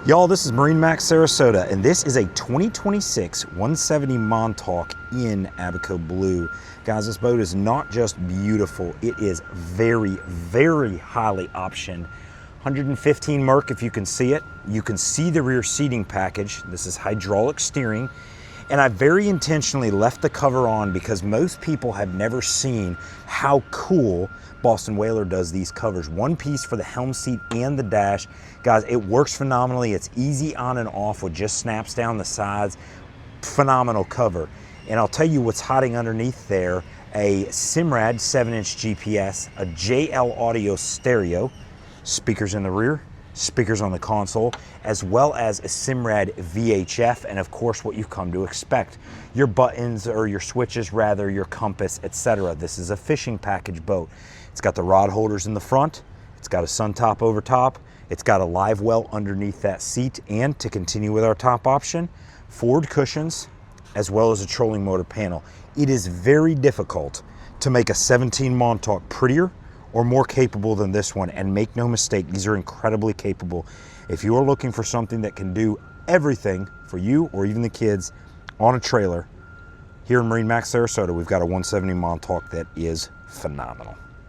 Y'all, this is MarineMax Sarasota, and this is a 2026 170 Montauk in Abaco Blue. Guys, this boat is not just beautiful, it is very, very highly optioned. 115 Merc if you can see it. You can see the rear seating package. This is hydraulic steering. And I very intentionally left the cover on because most people have never seen how cool Boston Whaler does these covers. One piece for the helm seat and the dash. Guys, it works phenomenally. It's easy on and off with just snaps down the sides. Phenomenal cover. And I'll tell you what's hiding underneath there. A Simrad 7-inch GPS, a JL audio stereo, speakers in the rear, speakers on the console, as well as a Simrad VHF, and of course what you've come to expect. Your buttons, or your switches rather, your compass, etc. This is a fishing package boat. It's got the rod holders in the front, it's got a sun top over top, it's got a live well underneath that seat, and to continue with our top option, forward cushions, as well as a trolling motor panel. It is very difficult to make a 17 Montauk prettier or more capable than this one, and make no mistake, these are incredibly capable. If you are looking for something that can do everything for you or even the kids on a trailer, here in MarineMax Sarasota, we've got a 170 Montauk that is phenomenal.